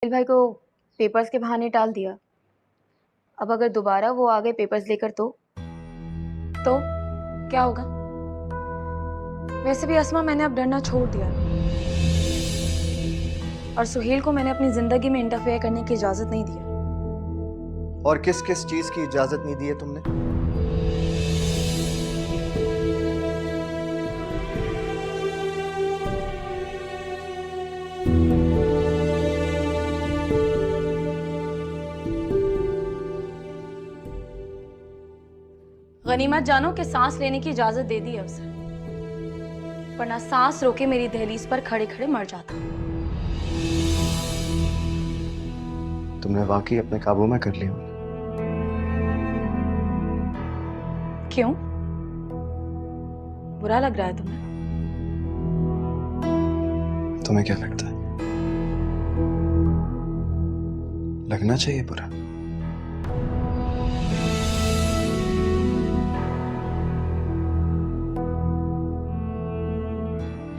सुहेल भाई को पेपर्स के बहाने टाल दिया। अब अगर दोबारा वो आ गए पेपर्स लेकर तो क्या होगा? वैसे भी अस्मा, मैंने अब डरना छोड़ दिया और सुहेल को मैंने अपनी जिंदगी में इंटरफेयर करने की इजाजत नहीं दी है। और किस किस चीज की इजाजत नहीं दी है तुमने? गनीमत जानो कि सांस लेने की इजाजत दे दी है उसे, वरना सांस रोके मेरी दहलीज पर खड़े खड़े मर जाता। तुमने वाकई अपने काबू में कर लिया। क्यों? बुरा लग रहा है तुम्हें? तुम्हें क्या लगता है? लगना चाहिए बुरा।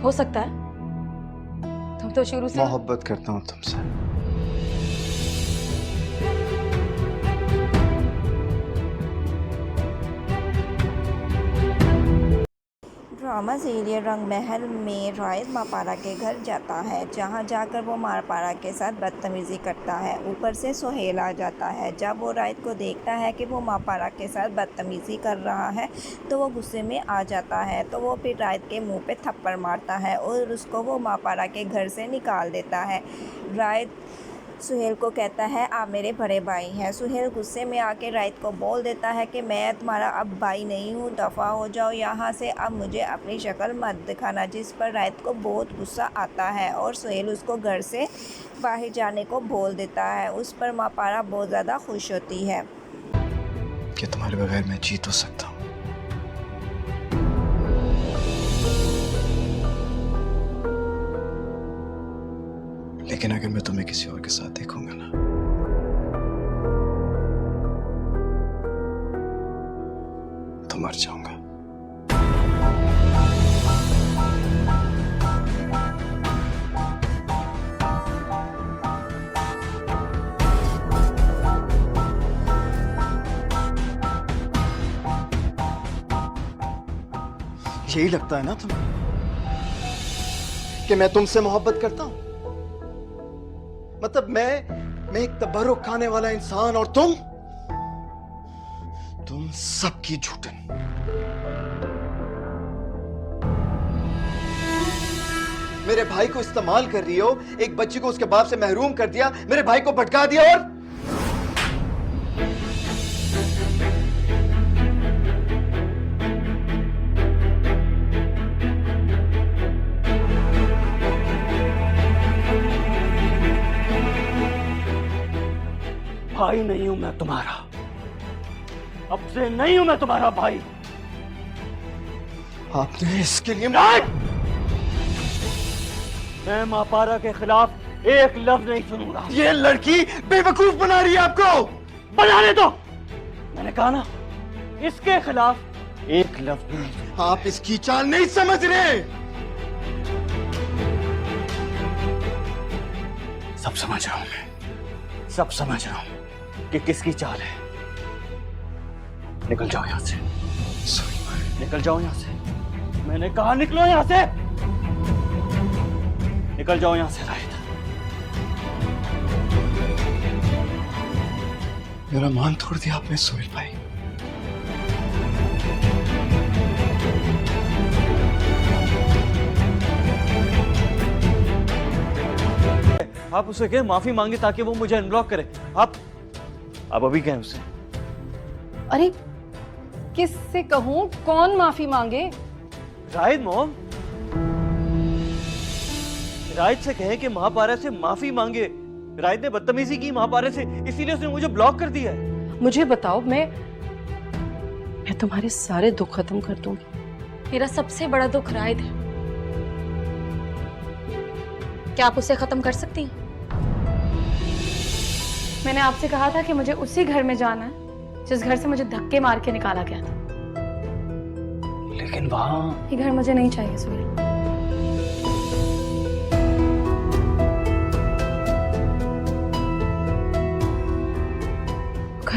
हो सकता है, तुम तो शुरू से मोहब्बत करता हूं तुमसे। ड्रामा सीरियल रंग महल में रायत मापारा के घर जाता है, जहां जाकर वो मापारा के साथ बदतमीज़ी करता है। ऊपर से सुहेल आ जाता है। जब वो रायत को देखता है कि वो मापारा के साथ बदतमीज़ी कर रहा है तो वो गुस्से में आ जाता है। तो वो फिर रायत के मुंह पे थप्पड़ मारता है और उसको वो मापारा के घर से निकाल देता है। रायत सुहेल को कहता है, आप मेरे बड़े भाई हैं। सुहेल गुस्से में आके रायत को बोल देता है कि मैं तुम्हारा अब भाई नहीं हूँ, दफ़ा हो जाओ यहाँ से, अब मुझे अपनी शक्ल मत दिखाना। जिस पर रायत को बहुत गुस्सा आता है और सुहेल उसको घर से बाहर जाने को बोल देता है। उस पर मापारा बहुत ज़्यादा खुश होती है कि तुम्हारे बगैर मैं जी तो सकता हूँ। लेकिन अगर मैं तुम्हें किसी और के साथ देखूंगा ना, तो मर जाऊंगा। यही लगता है ना तुम्हें कि मैं तुमसे मोहब्बत करता हूं? मतलब मैं एक तबर्रुक खाने वाला इंसान और तुम सबकी झूठन। मेरे भाई को इस्तेमाल कर रही हो, एक बच्ची को उसके बाप से महरूम कर दिया, मेरे भाई को भटका दिया और भाई नहीं हूं मैं तुम्हारा, अब से नहीं हूं मैं तुम्हारा भाई। आपने इसके लिए मैं मापारा के खिलाफ एक लफ्ज नहीं सुनूंगा। ये लड़की बेवकूफ बना रही है आपको। बनाने दो, मैंने कहा ना, इसके खिलाफ एक लफ्ज नहीं। आप इसकी चाल नहीं समझ रहे। सब समझ रहा हूं मैं, सब समझ रहा हूं कि किसकी चाल है। निकल जाओ यहां से, निकल जाओ यहां से। मैंने कहा निकलो यहां से, निकल जाओ यहां से रायत। मेरा मान तोड़ दिया आपने सुहेल भाई। आप उससे कहें माफी मांगे ताकि वो मुझे अनब्लॉक करे। आप अभी कहें उससे। अरे किससे कहूं, कौन माफी मांगे? रायत मोम, रायत से कहें कि महापारा से माफी मांगे। रायत ने बदतमीजी की महापारा से, इसीलिए उसने मुझे ब्लॉक कर दिया है। मुझे बताओ, मैं तुम्हारे सारे दुख खत्म कर दूंगी। मेरा सबसे बड़ा दुख रायत है। क्या आप उसे खत्म कर सकती हैं? मैंने आपसे कहा था कि मुझे उसी घर में जाना है जिस घर से मुझे धक्के मार के निकाला गया था। लेकिन वहां ये घर मुझे नहीं चाहिए सुहेल।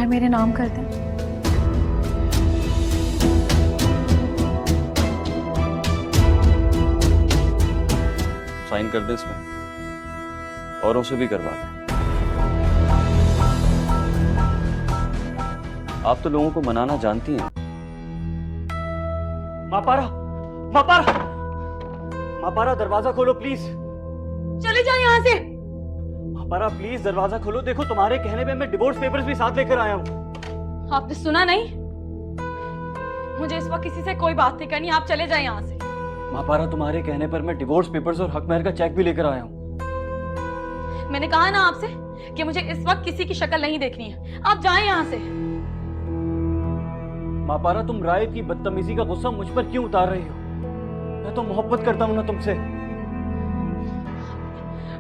घर मेरे नाम कर दें। साइन कर दे इसमें, औरों से भी करवा दे। आप तो लोगों को मनाना जानती हैं। मापारा, मापारा, मापारा दरवाजा खोलो प्लीज। चले जाओ यहाँ से। मापारा प्लीज दरवाजा खोलो। देखो तुम्हारे कहने पे मैं डिवोर्स पेपर्स भी साथ लेकर आया हूँ। आपने सुना नहीं? मुझे इस वक्त किसी से कोई बात नहीं करनी, आप चले जाए यहाँ से। मापारा तुम्हारे कहने पर मैं डिवोर्स पेपर्स और हक महर का चेक भी लेकर आया हूँ। मैंने कहा ना आपसे कि मुझे इस वक्त किसी की शक्ल नहीं देखनी है, आप जाएं यहाँ से। मापारा तुम रायत की बदतमीजी का गुस्सा मुझ पर क्यों उतार रही हो? मैं तो मोहब्बत करता हूँ ना तुमसे।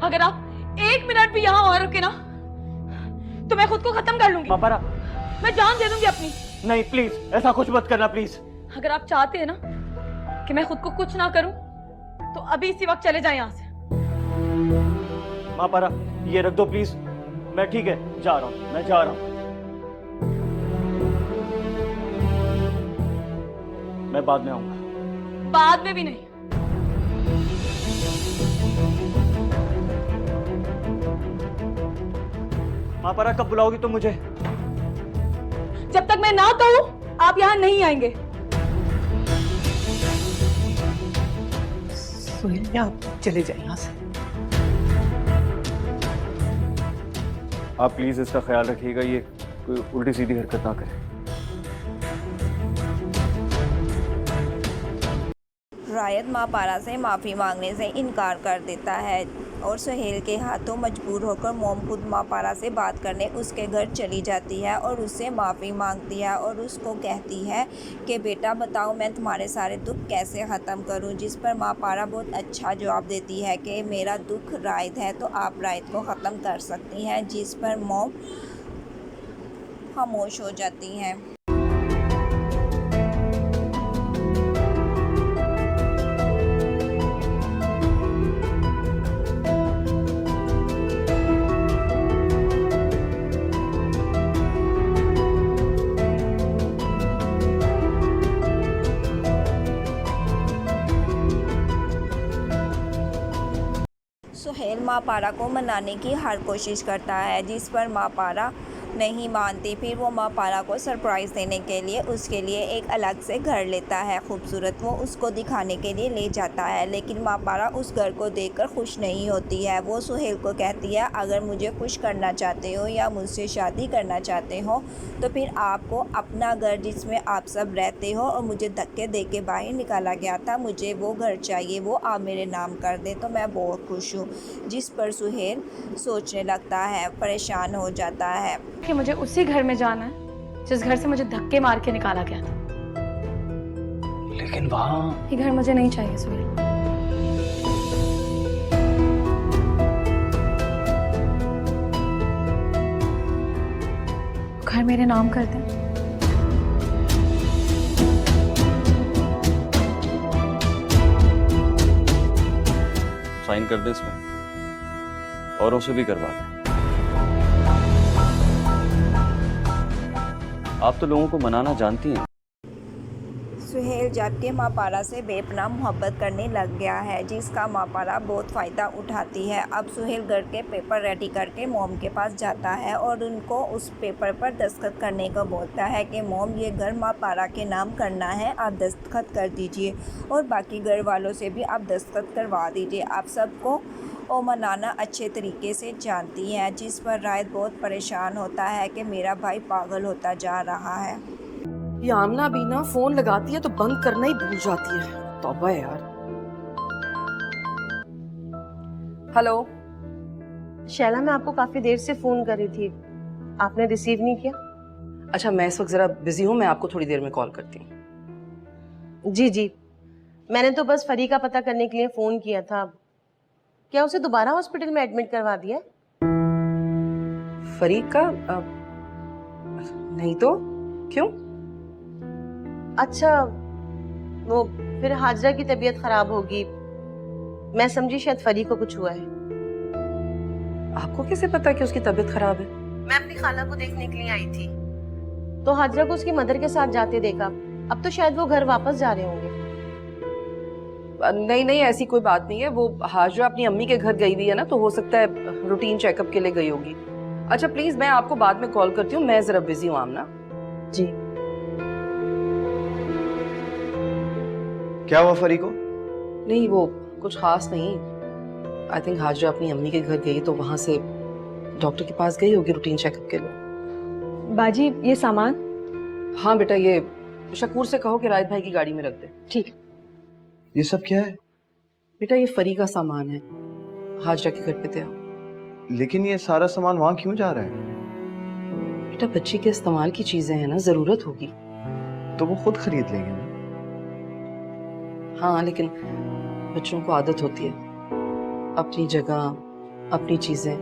अगर आप एक मिनट भी यहाँ और रुके ना तो मैं खुद को खत्म कर लूंगी। मापारा मैं जान दे दूंगी अपनी। नहीं प्लीज ऐसा कुछ मत करना प्लीज। अगर आप चाहते हैं ना कि मैं खुद को कुछ ना करूं तो अभी इसी वक्त चले जाएं यहाँ से। मापारा ये रख दो प्लीज। मैं ठीक है जा रहा हूँ, मैं जा रहा हूँ। मैं बाद में आऊंगा। बाद में भी नहीं। मापारा कब बुलाओगी तुम मुझे? जब तक मैं ना कहूं आप यहाँ नहीं आएंगे। सुहेल आप चले जाए यहाँ से। आप प्लीज इसका ख्याल रखिएगा, ये कोई उल्टी सीधी हरकत ना करे। रायत मापारा से माफ़ी मांगने से इनकार कर देता है और सुहेल के हाथों मजबूर होकर मोम खुद मापारा से बात करने उसके घर चली जाती है और उससे माफ़ी मांगती है और उसको कहती है कि बेटा बताओ मैं तुम्हारे सारे दुख कैसे ख़त्म करूं। जिस पर मापारा बहुत अच्छा जवाब देती है कि मेरा दुख रायत है तो आप रायत को ख़त्म कर सकती हैं। जिस पर मोम खामोश हो जाती हैं। सुहेल मापारा को मनाने की हर कोशिश करता है जिस पर मापारा नहीं मानती। फिर वो मापारा को सरप्राइज़ देने के लिए उसके लिए एक अलग से घर लेता है खूबसूरत। वो उसको दिखाने के लिए ले जाता है लेकिन मापारा उस घर को देखकर खुश नहीं होती है। वो सुहेल को कहती है अगर मुझे खुश करना चाहते हो या मुझसे शादी करना चाहते हो तो फिर आपको अपना घर जिसमें आप सब रहते हो और मुझे धक्के दे के बाहर निकाला गया था, मुझे वो घर चाहिए, वो आप मेरे नाम कर दें तो मैं बहुत खुश हूँ। जिस पर सुहेल सोचने लगता है, परेशान हो जाता है कि मुझे उसी घर में जाना है जिस घर से मुझे धक्के मार के निकाला गया था। लेकिन वहाँ ये घर मुझे नहीं चाहिए सुहेल। घर मेरे नाम कर दें। साइन कर दे इसमें, औरों से भी करवा दे। आप तो लोगों को मनाना जानती हैं। सुहेल जबकि मापारा से बेपनाह मोहब्बत करने लग गया है जिसका मापारा बहुत फ़ायदा उठाती है। अब सुहेल घर के पेपर रेडी करके मोम के पास जाता है और उनको उस पेपर पर दस्तखत करने को बोलता है कि मोम ये घर मापारा के नाम करना है, आप दस्तखत कर दीजिए और बाकी घर वालों से भी आप दस्तखत करवा दीजिए। आप सबको वो मनाना अच्छे तरीके से जानती हैं। जिस पर रायत बहुत परेशान होता है कि मेरा भाई पागल होता जा रहा है। ये आमना भी ना फोन लगाती है तो बंद करना ही भूल जाती है। तौबा है यार। हेलो शैला, मैं आपको काफी देर से फोन कर रही थी, आपने रिसीव नहीं किया? अच्छा मैं इस वक्त जरा बिजी हूँ, मैं आपको थोड़ी देर में कॉल करती हूँ। जी जी, मैंने तो बस फरी का पता करने के लिए फोन किया था। क्या उसे दोबारा हॉस्पिटल में एडमिट करवा दिया? फरीक का नहीं तो क्यों? अच्छा, वो फिर हाजरा की तबीयत खराब होगी, मैं समझी शायद फरी को कुछ हुआ है। आपको कैसे पता कि उसकी तबीयत खराब है? मैं अपनी खाला को देखने के लिए आई थी, तो हाजरा को उसकी मदर के साथ जाते देखा। अब तो शायद वो घर वापस जा रहे होंगे। नहीं नहीं, ऐसी कोई बात नहीं है। वो हाजरा अपनी अम्मी के घर गई हुई है ना, तो हो सकता है रूटीन चेकअप के लिए गई होगी। अच्छा प्लीज, मैं आपको बाद में कॉल करती हूँ, मैं जरा बिजी हूँ आमना। जी। क्या हुआ फरी को? नहीं वो कुछ खास नहीं। आई थिंक हाजरा अपनी अम्मी के घर गई तो वहां से डॉक्टर के पास गई होगी रूटीन चेकअप के लिए। बाजी ये सामान। हाँ बेटा, ये शकूर से कहो कि रायत भाई की गाड़ी में रख दे। ठीक। ये सब क्या है? बेटा ये फरी का सामान है, हाजरा के घर पे थे। लेकिन ये सारा सामान वहां क्यों जा रहा है? बेटा बच्ची के इस्तेमाल की चीजें हैं ना, जरूरत होगी। तो वो खुद खरीद लेंगे ना। हाँ लेकिन बच्चों को आदत होती है अपनी जगह, अपनी चीजें,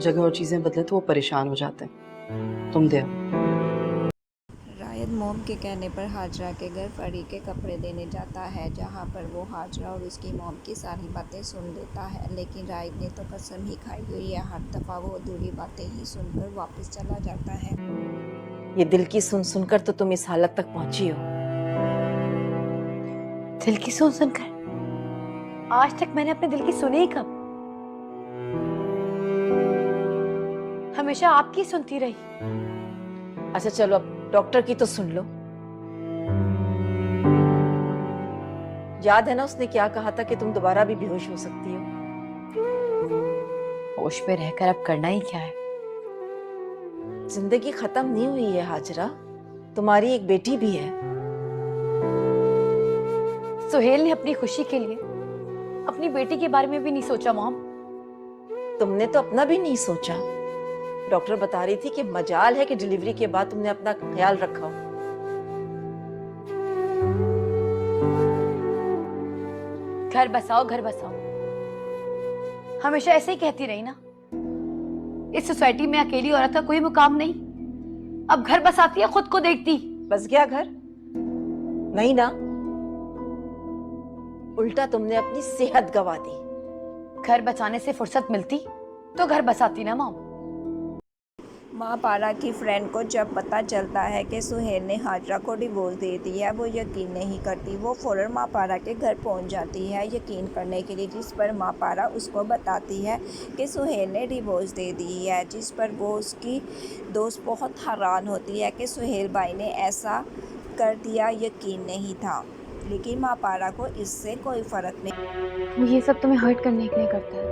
जगह और चीजें बदले तो वो परेशान हो जाते हैं। तुम दे। रायत मोम के कहने पर हाजरा के घर फरी के कपड़े देने जाता है, जहां पर वो हाजरा और उसकी मोम की सारी बातें सुन लेता है। लेकिन रायत ने तो कसम ही खाई हुई है, हर दफ़ा वो अधूरी बातें ही सुनकर वापस चला जाता है। ये दिल की सुन सुनकर तो तुम इस हालत तक पहुंची हो। दिल की सुन सुनकर? आज तक मैंने अपने दिल की सुनी ही कब? हमेशा आपकी सुनती रही। अच्छा चलो अब डॉक्टर की तो सुन लो। याद है ना उसने क्या कहा था कि तुम दोबारा भी बेहोश हो सकती हो। होश में रहकर अब करना ही क्या है? जिंदगी खत्म नहीं हुई है हाजरा, तुम्हारी एक बेटी भी है। सुहेल ने अपनी खुशी के लिए अपनी बेटी के बारे में भी नहीं सोचा मॉम। तुमने तो अपना भी नहीं सोचा। डॉक्टर बता रही थी कि मजाल है कि डिलीवरी के बाद तुमने अपना ख्याल रखा हो। घर बसाओ घर बसाओ, हमेशा ऐसे ही कहती रही ना। इस सोसाइटी में अकेली औरत का कोई मुकाम नहीं। अब घर बसाती है, खुद को देखती। बस गया घर? नहीं ना, उल्टा तुमने अपनी सेहत गंवा दी। घर बचाने से फुर्सत मिलती तो घर बसाती ना मॉम। माँ पारा की फ्रेंड को जब पता चलता है कि सुहेल ने हाजरा को डिवोर्स दे दिया, वो यकीन नहीं करती। वो फ़ौरन माँ पारा के घर पहुँच जाती है यकीन करने के लिए, जिस पर माँ पारा उसको बताती है कि सुहेल ने डिवोर्स दे दी है। जिस पर वो उसकी दोस्त बहुत हैरान होती है कि सुहेल भाई ने ऐसा कर दिया, यकीन नहीं था। लेकिन माँ पारा को इससे कोई फ़र्क नहीं। वो ये सब तुम्हें हर्ट करने के लिए करता है,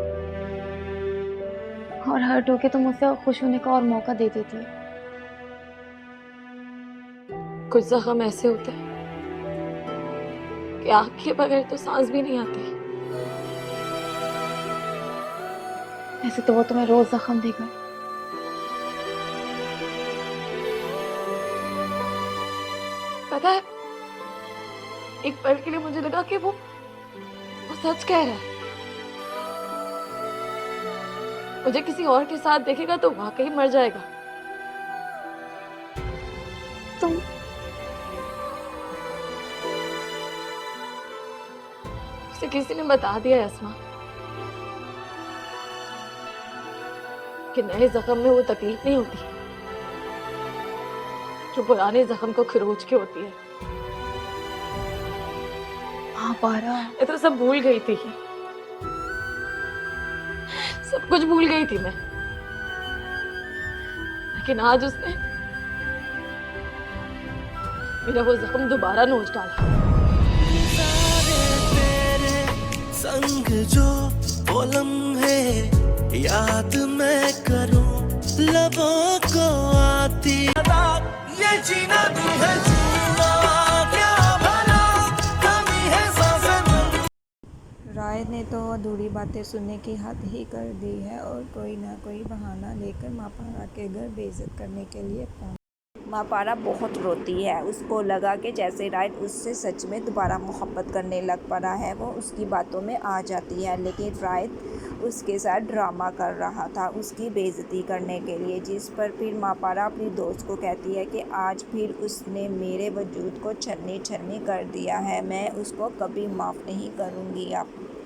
और हर्ट होके तुम मुझसे खुश होने का और मौका दे देती है। कुछ जख्म ऐसे होते हैं कि आग के बगैर तो सांस भी नहीं आती। ऐसे तो वो तुम्हें रोज जख्म देगा। पता है, एक पल के लिए मुझे लगा कि वो सच कह रहा है। मुझे किसी और के साथ देखेगा तो वाकई मर जाएगा। तुम उसे किसी ने बता दिया है अस्मा कि नए जख्म में वो तकलीफ नहीं होती जो पुराने जख्म को खरोच के होती है। हाँ पारा, मैं तो सब भूल गई थी, सब कुछ भूल गई थी मैं। लेकिन आज उसने मेरा वो जख्म दोबारा नोच डाला। संग जो वो लम्हे याद मैं करूं, लबों को आती ये जीना तू है जीना क्या भला, कमी है सांसें। रायत ने तो अधूरी बातें सुनने की हद ही कर दी है और कोई ना कोई बहाना लेकर माँ पारा के घर बेइज्जत करने के लिए पहुंच। माँ पारा बहुत रोती है। उसको लगा कि जैसे रायत उससे सच में दोबारा मोहब्बत करने लग पड़ा है। वो उसकी बातों में आ जाती है, लेकिन रायत उसके साथ ड्रामा कर रहा था उसकी बेइज्जती करने के लिए। जिस पर फिर माँ पारा अपनी दोस्त को कहती है कि आज फिर उसने मेरे वजूद को छन्नी छन्नी कर दिया है, मैं उसको कभी माफ़ नहीं करूँगी। अब